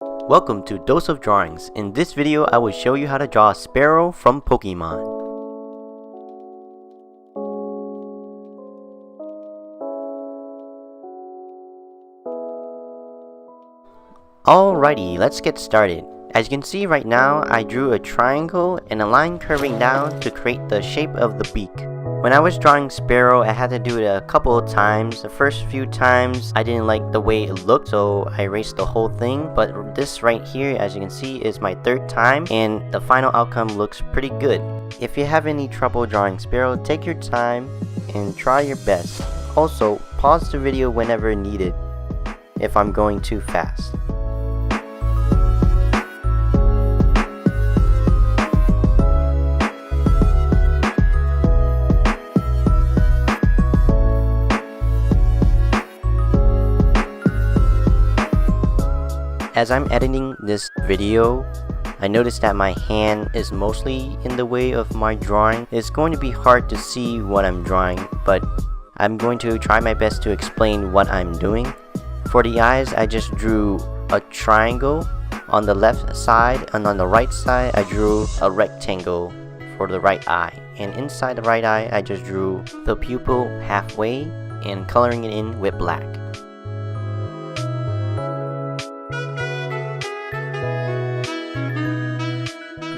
Welcome to Dose of Drawings. In this video, I will show you how to draw a Spearow from Pokemon. Alrighty, let's get started. As you can see right now, I drew a triangle and a line curving down to create the shape of the beak. When I was drawing Spearow, I had to do it a couple of times. The first few times, I didn't like the way it looked, so I erased the whole thing. But this right here, as you can see, is my third time, and the final outcome looks pretty good. If you have any trouble drawing Spearow, take your time and try your best. Also, pause the video whenever needed if I'm going too fast. As I'm editing this video, I noticed that my hand is mostly in the way of my drawing. It's going to be hard to see what I'm drawing, but I'm going to try my best to explain what I'm doing. For the eyes, I just drew a triangle on the left side, and on the right side, I drew a rectangle for the right eye. And inside the right eye, I just drew the pupil halfway and coloring it in with black.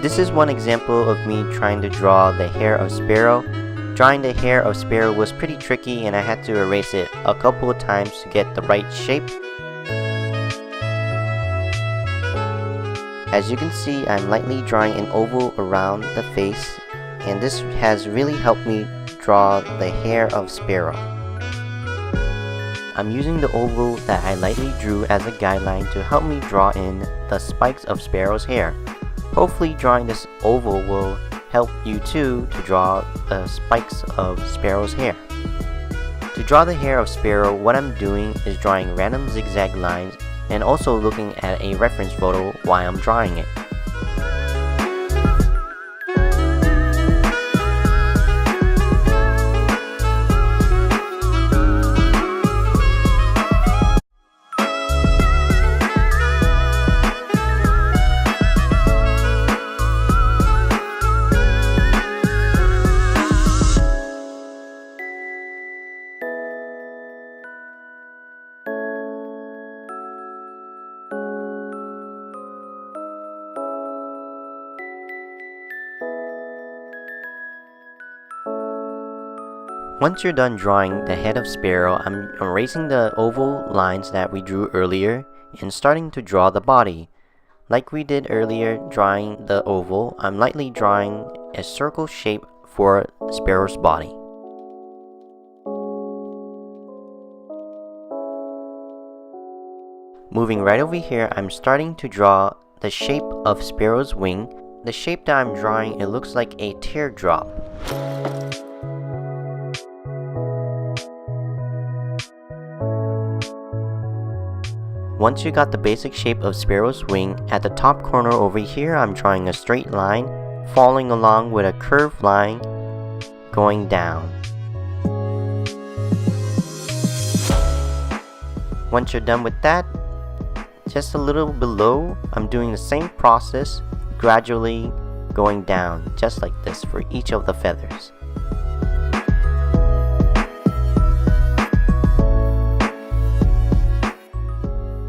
This is one example of me trying to draw the hair of Spearow. Drawing the hair of Spearow was pretty tricky, and I had to erase it a couple of times to get the right shape. As you can see, I'm lightly drawing an oval around the face, and this has really helped me draw the hair of Spearow. I'm using the oval that I lightly drew as a guideline to help me draw in the spikes of Spearow's hair. Hopefully drawing this oval will help you too to draw the spikes of Spearow's hair. To draw the hair of Spearow, what I'm doing is drawing random zigzag lines and also looking at a reference photo while I'm drawing it. Once you're done drawing the head of Spearow, I'm erasing the oval lines that we drew earlier and starting to draw the body. Like we did earlier drawing the oval, I'm lightly drawing a circle shape for Spearow's body. Moving right over here, I'm starting to draw the shape of Spearow's wing. The shape that I'm drawing, it looks like a teardrop. Once you got the basic shape of Spearow's wing, at the top corner over here, I'm drawing a straight line, following along with a curved line going down. Once you're done with that, just a little below, I'm doing the same process, gradually going down, just like this for each of the feathers.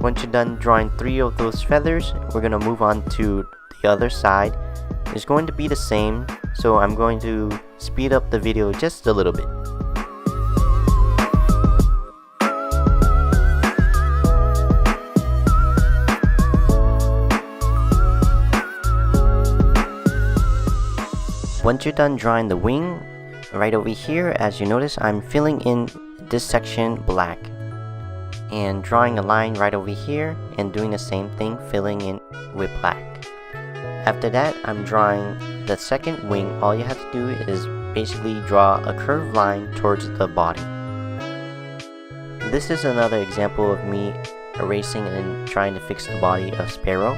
Once you're done drawing 3 of those feathers, we're going to move on to the other side. It's going to be the same, so I'm going to speed up the video just a little bit. Once you're done drawing the wing, right over here, as you notice, I'm filling in this section black. And drawing a line right over here and doing the same thing, filling in with black. After that, I'm drawing the second wing. All you have to do is basically draw a curved line towards the body. This is another example of me erasing and trying to fix the body of Spearow.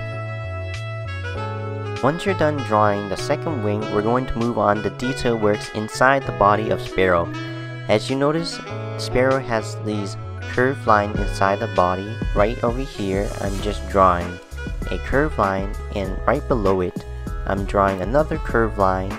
Once you're done drawing the second wing, we're going to move on to detail works inside the body of Spearow. As you notice, Spearow has these curved line inside the body. Right over here, I'm just drawing a curved line, and right below it, I'm drawing another curved line.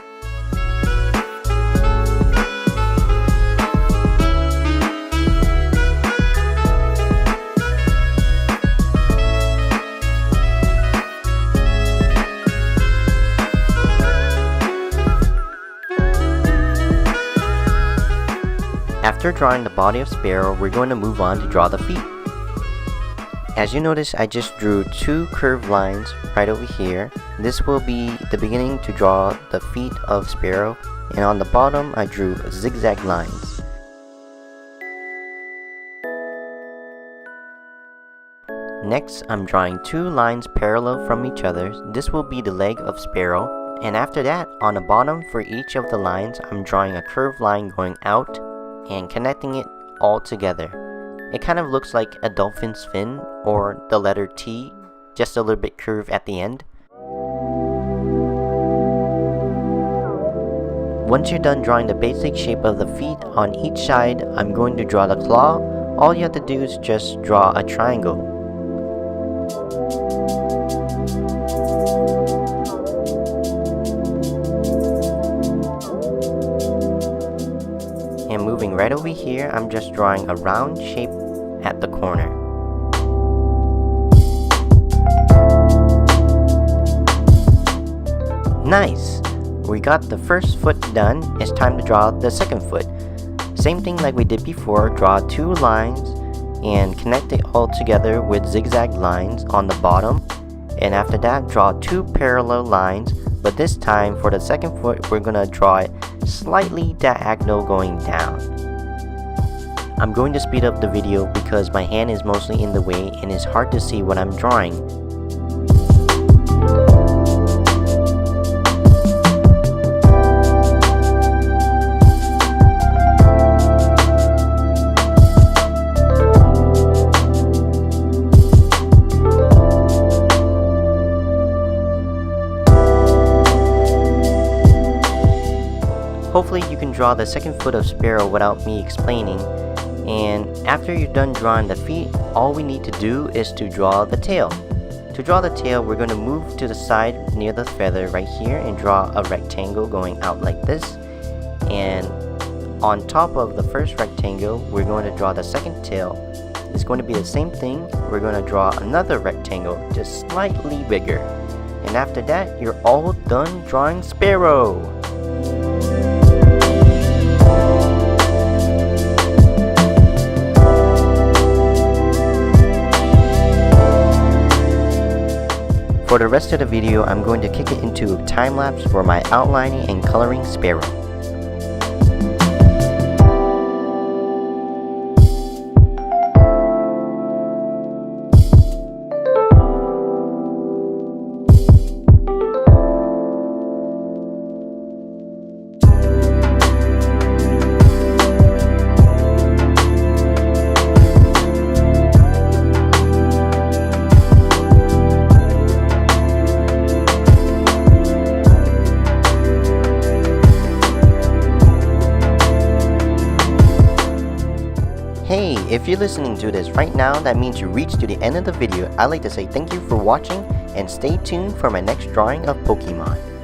After drawing the body of Spearow, we're going to move on to draw the feet. As you notice, I just drew two curved lines right over here. This will be the beginning to draw the feet of Spearow, and on the bottom I drew zigzag lines. Next, I'm drawing two lines parallel from each other. This will be the leg of Spearow, and after that, on the bottom for each of the lines, I'm drawing a curved line going out and connecting it all together. It kind of looks like a dolphin's fin or the letter T, just a little bit curved at the end. Once you're done drawing the basic shape of the feet on each side, I'm going to draw the claw. All you have to do is just draw a triangle. And moving right over here, I'm just drawing a round shape at the corner. Nice! We got the first foot done. It's time to draw the second foot. Same thing like we did before, draw two lines and connect it all together with zigzag lines on the bottom. And after that, draw two parallel lines, but this time for the second foot, we're gonna draw it slightly diagonal going down. I'm going to speed up the video because my hand is mostly in the way and it's hard to see what I'm drawing. Hopefully you can draw the second foot of Spearow without me explaining. And after you're done drawing the feet, all we need to do is to draw the tail. To draw the tail, we're going to move to the side near the feather right here and draw a rectangle going out like this. And on top of the first rectangle, we're going to draw the second tail. It's going to be the same thing. We're going to draw another rectangle, just slightly bigger. And after that, you're all done drawing Spearow. For the rest of the video, I'm going to kick it into a time lapse for my outlining and coloring Spearow. Hey, if you're listening to this right now, that means you reached to the end of the video. I'd like to say thank you for watching and stay tuned for my next drawing of Pokemon.